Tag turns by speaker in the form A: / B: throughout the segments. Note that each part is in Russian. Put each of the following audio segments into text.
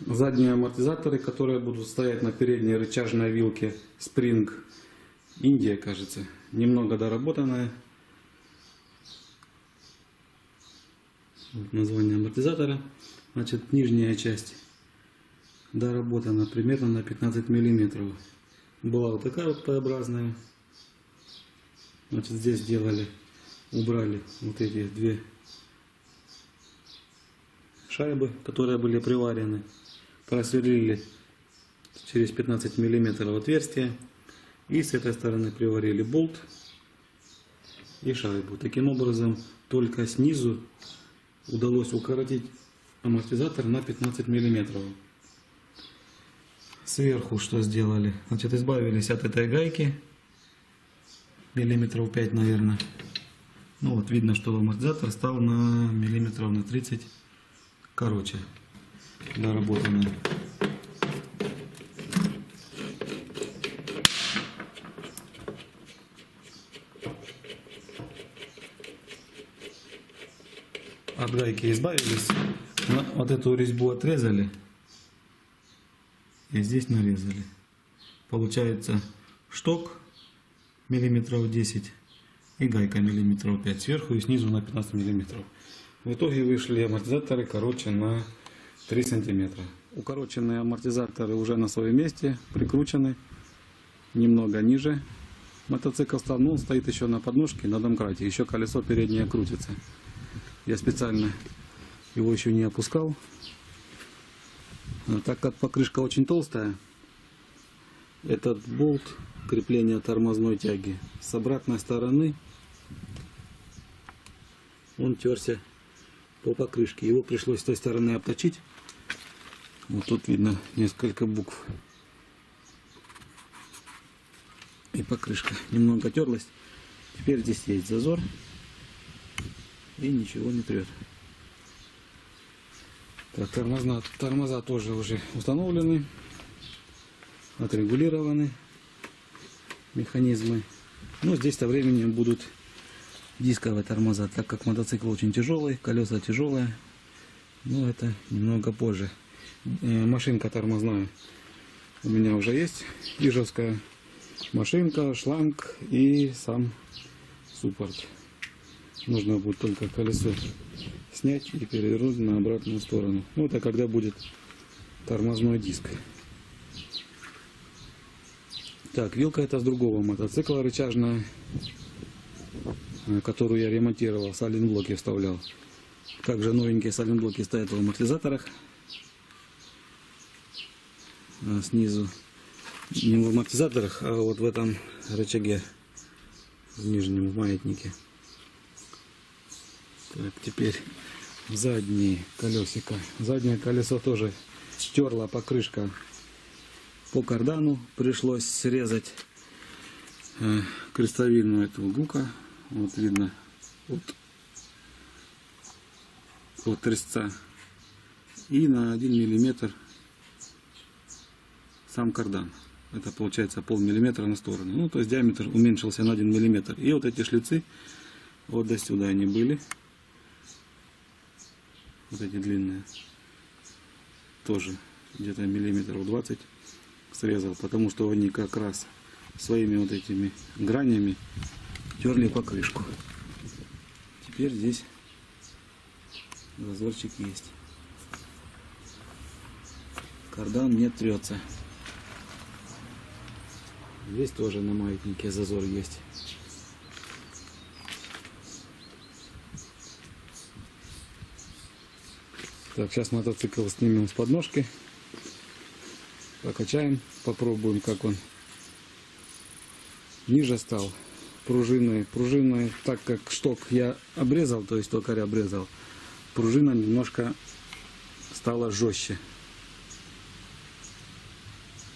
A: Задние амортизаторы, которые будут стоять на передней рычажной вилке Spring Индия, кажется. Немного доработанная. Вот название амортизатора. Значит, нижняя часть доработана примерно на 15 миллиметров. Была вот такая вот П-образная. Значит, здесь сделали, убрали вот эти две шайбы, которые были приварены. Просверлили через 15 миллиметров отверстие. И с этой стороны приварили болт и шайбу. Таким образом, только снизу удалось укоротить амортизатор на 15 миллиметров. Сверху что сделали? Значит, избавились от этой гайки. Миллиметров 5, наверное. Ну вот видно, что амортизатор стал на миллиметров на 30 короче. Доработанный. От гайки избавились. Вот эту резьбу отрезали. И здесь нарезали. Получается шток миллиметров 10 и гайка миллиметров 5 сверху и снизу на 15 миллиметров. В итоге вышли амортизаторы короче на 3 сантиметра. Укороченные амортизаторы уже на своем месте, прикручены немного ниже. Мотоцикл стал, ну, стоит еще на подножке, на домкрате, еще колесо переднее крутится. Я специально его еще не опускал. Так как покрышка очень толстая, этот болт крепления тормозной тяги с обратной стороны он терся по покрышке. Его пришлось с той стороны обточить. Вот тут видно несколько букв. И покрышка немного терлась. Теперь здесь есть зазор. И ничего не трет. Так, тормоза тоже уже установлены. Отрегулированы механизмы. Но здесь со временем будут дисковые тормоза, так как мотоцикл очень тяжелый, колеса тяжелые. Но это немного позже. Машинка тормозная у меня уже есть. Ижевская машинка, шланг и сам суппорт. Нужно будет только колесо снять и перевернуть на обратную сторону. Ну, это когда будет тормозной диск. Так, вилка это с другого мотоцикла рычажная, которую я ремонтировал, сайлентблоки вставлял. Также новенькие сайлентблоки стоят в амортизаторах. Снизу. Не в амортизаторах, а вот в этом рычаге, в нижнем маятнике. Так, теперь задние колесико. Заднее колесо тоже стерла покрышка по кардану. Пришлось срезать крестовину этого гука. Вот видно от резца. И на 1 миллиметр сам кардан. Это получается полмиллиметра на сторону. Ну, то есть диаметр уменьшился на 1 миллиметр. И вот эти шлицы вот до сюда они были. Вот эти длинные. Тоже где-то миллиметров 20 срезал. Потому что они как раз своими вот этими гранями терли покрышку. Теперь здесь зазорчик есть. Кардан не трется. Здесь тоже на маятнике зазор есть. Так, сейчас мотоцикл снимем с подножки. Покачаем, попробуем, как он ниже стал. Пружиной, так как шток я обрезал, то есть токарь обрезал, пружина немножко стала жестче.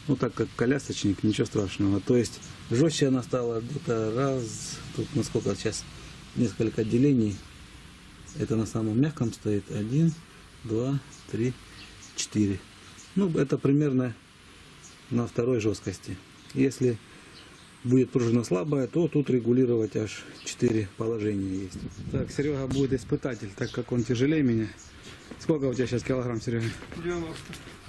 A: Ну, так как колясочник, ничего страшного. То есть жестче она стала где-то раз, тут насколько сейчас, несколько отделений. Это на самом мягком стоит. 1, 2, 3, 4. Ну, это примерно на второй жесткости. Если будет пружина слабая, то тут регулировать аж 4 положения есть. Так, Серега будет испытатель, так как он тяжелее меня. Сколько у тебя сейчас килограмм, Серега?
B: 90.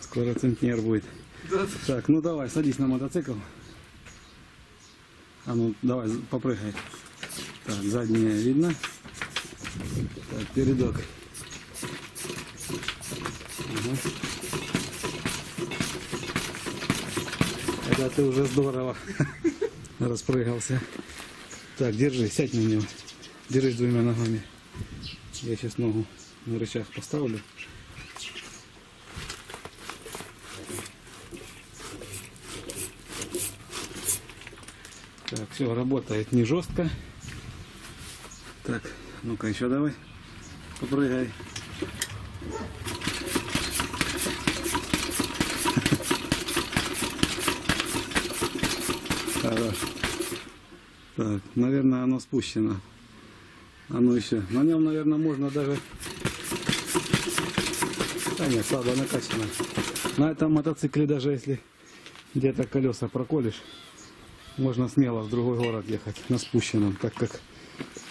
A: Скоро центнер будет.
B: Да.
A: Так, ну давай, садись на мотоцикл. А ну, давай, попрыгай. Так, заднее видно. Так, передок. Ага. Это ты уже здорово распрыгался. Так, держи, сядь на него. Держись двумя ногами. Я сейчас ногу на рычаг поставлю. Так, все, работает не жестко. Так, ну-ка еще давай. Попрыгай. Хорош. Так, наверное, оно спущено. Оно еще. На нем, наверное, можно даже... Да нет, слабо накачано. На этом мотоцикле, даже если где-то колеса проколешь, можно смело в другой город ехать на спущенном, так как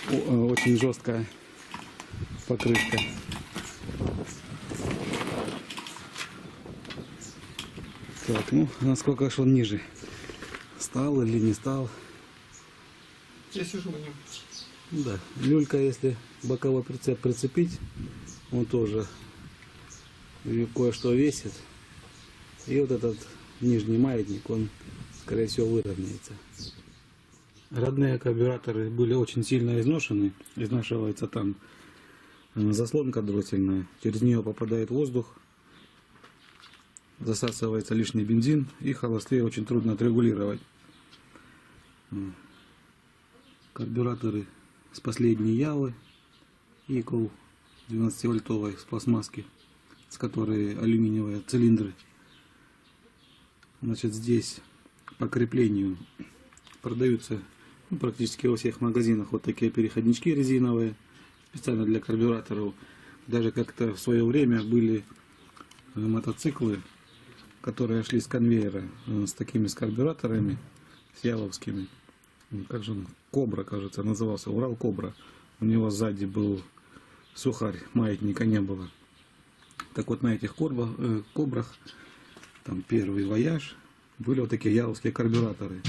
A: очень жесткая покрышка. Так, ну, насколько ж он ниже? Стал или не стал?
B: Я сижу на нем.
A: Да, люлька, если боковой прицеп прицепить, он тоже кое-что весит. И вот этот нижний маятник, он, скорее всего, выровняется. Родные карбюраторы были очень сильно изношены. Изнашивается там заслонка дроссельная. Через нее попадает воздух. Засасывается лишний бензин. И холосты очень трудно отрегулировать. Карбюраторы с последней Явы. Equal 12-вольтовой с пластмасски, с которой алюминиевые цилиндры. Значит, здесь по креплению продаются практически во всех магазинах вот такие переходнички резиновые, специально для карбюраторов. Даже как-то в свое время были мотоциклы, которые шли с конвейера с такими с карбюраторами, с явовскими. Как же он? Кобра, кажется, назывался. Урал Кобра. У него сзади был сухарь, маятника не было. Так вот, на этих кобрах, там первый вояж, были вот такие явовские карбюраторы.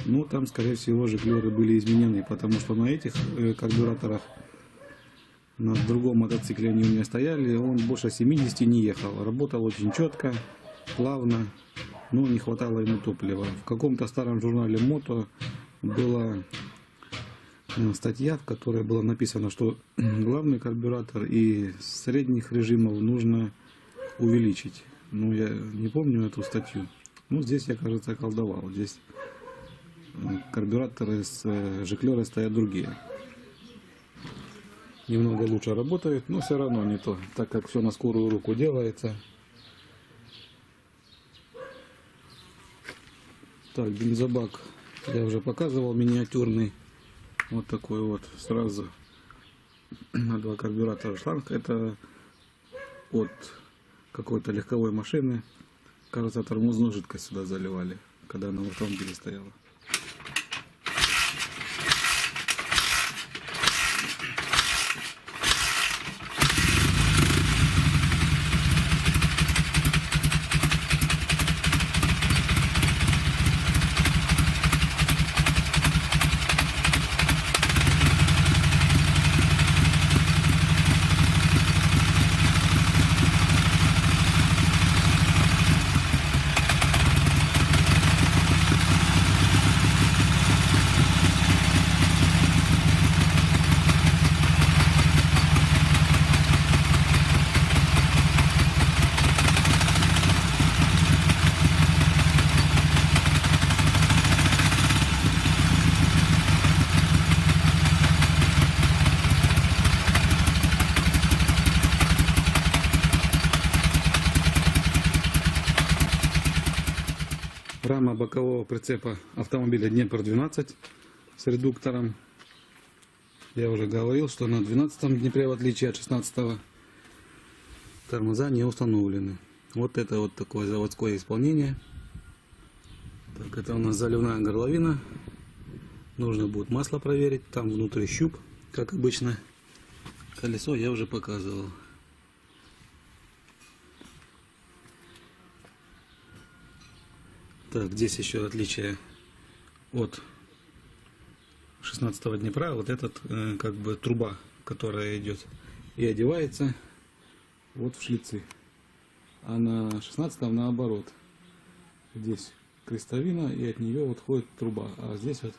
A: Ну, там, скорее всего, жиклеры были изменены, потому что на этих карбюраторах, на другом мотоцикле они у меня стояли, он больше 70 не ехал. Работал очень четко, плавно, но не хватало ему топлива. В каком-то старом журнале Мото была статья, в которой было написано, что главный карбюратор и средних режимов нужно увеличить. Ну, я не помню эту статью. Ну, здесь я, кажется, колдовал. Здесь карбюраторы с жиклера стоят другие. Немного лучше работают, но все равно не то, так как все на скорую руку делается. Так, бензобак я уже показывал, миниатюрный. Вот такой вот, сразу на два карбюратора шланг. Это от какой-то легковой машины. Кажется, тормозную жидкость сюда заливали, когда она в автомобиле стояла. Рама бокового прицепа автомобиля Днепр-12 с редуктором. Я уже говорил, что на 12-м Днепре, в отличие от 16-го, тормоза не установлены. Вот это вот такое заводское исполнение. Так, это у нас заливная горловина. Нужно будет масло проверить. Там внутри щуп, как обычно. Колесо я уже показывал. Так, здесь еще отличие от 16-го Днепра. Вот этот как бы труба, которая идет и одевается вот в шлицы. А на 16-м наоборот. Здесь крестовина, и от нее вот ходит труба. А здесь вот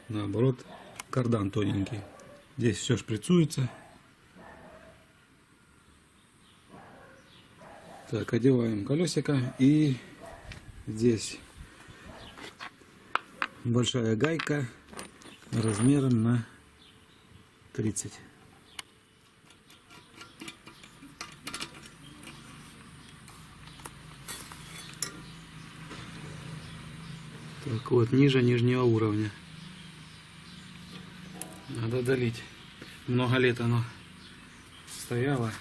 A: наоборот кардан тоненький. Здесь все шприцуется. Так, одеваем колесико, и здесь большая гайка размером на 30. Так вот, ниже нижнего уровня. Надо долить. Много лет оно стояло.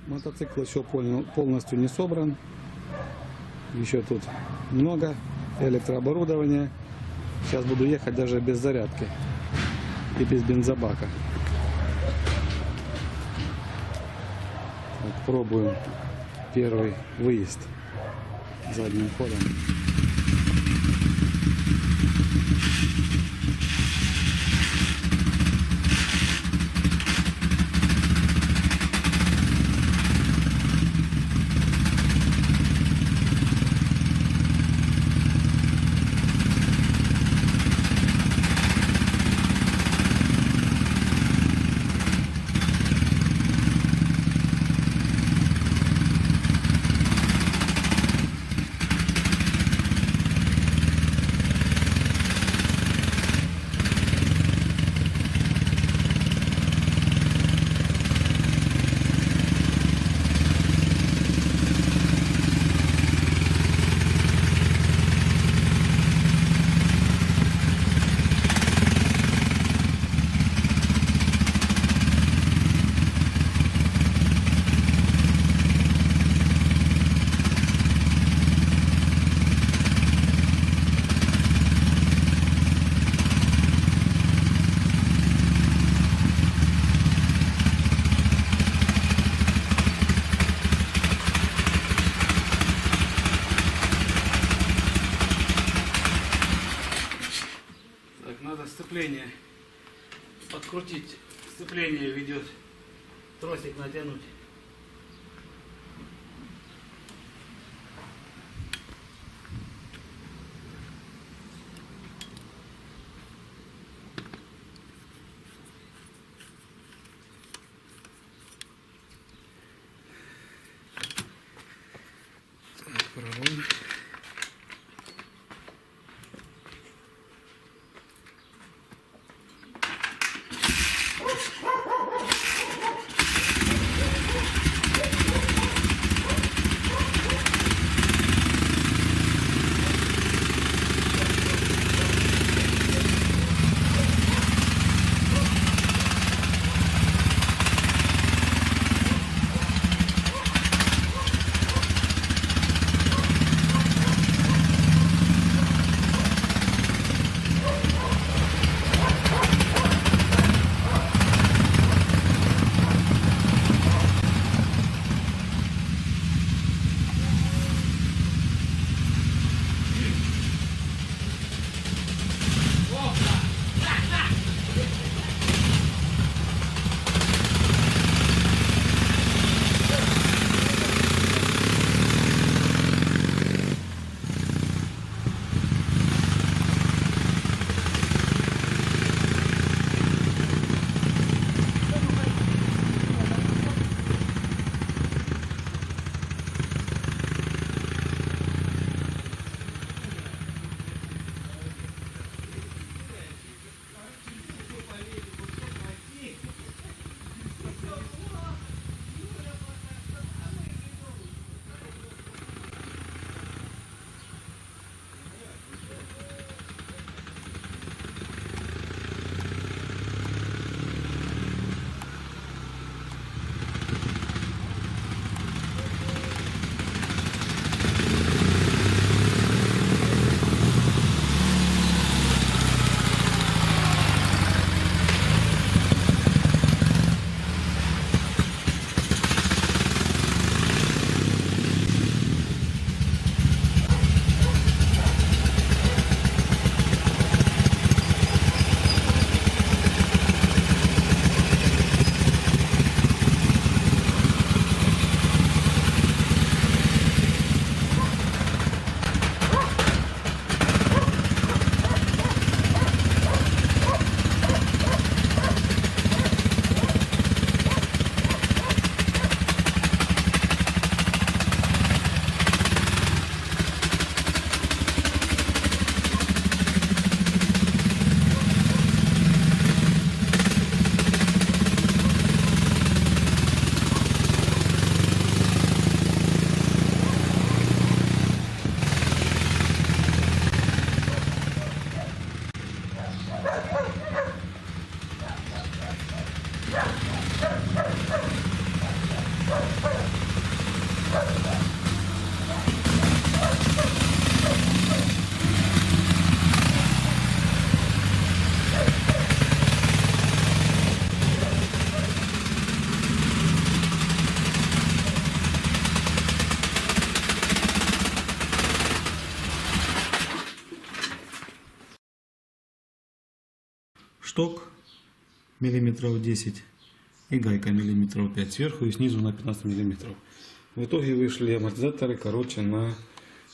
A: Мотоцикл еще полностью не собран. Еще тут много электрооборудования. Сейчас буду ехать даже без зарядки и без бензобака. Так, пробуем первый выезд задним ходом. Надо сцепление подкрутить. Сцепление ведет. Тросик натянуть. Так, пробуем. шток миллиметров 10 и гайка миллиметров 5 сверху и снизу на 15 миллиметров. В итоге вышли амортизаторы короче на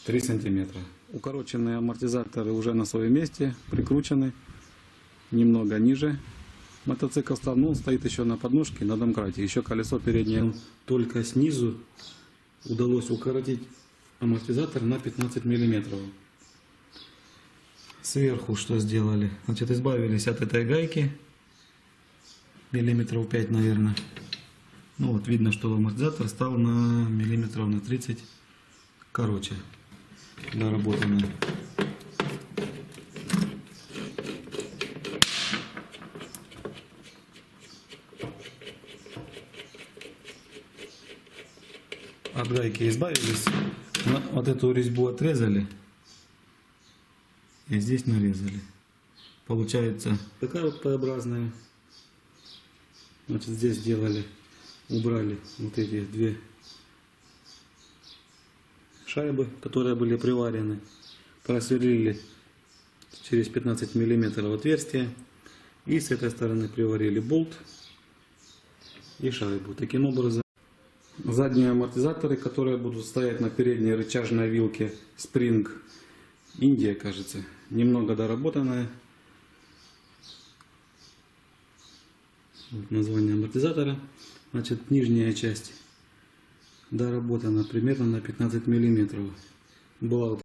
A: 3 сантиметра. Укороченные амортизаторы уже на своем месте, прикручены немного ниже. Мотоцикл стал, но он стоит еще на подножке, на домкрате. Еще колесо переднее. Только снизу удалось укоротить амортизатор на 15 миллиметров. Сверху что сделали? Значит, избавились от этой гайки. Миллиметров 5, наверное. Ну вот видно, что амортизатор стал на миллиметров на 30 короче. Доработанный. От гайки избавились. Вот эту резьбу отрезали. И здесь нарезали. Получается такая вот П-образная. Значит, здесь сделали, убрали вот эти две шайбы, которые были приварены. Просверлили через 15 миллиметров отверстие. И с этой стороны приварили болт и шайбу. Таким образом, задние амортизаторы, которые будут стоять на передней рычажной вилке Spring Индия, кажется, немного доработанная. Вот название амортизатора. Значит, нижняя часть доработана примерно на 15 миллиметров. Была вот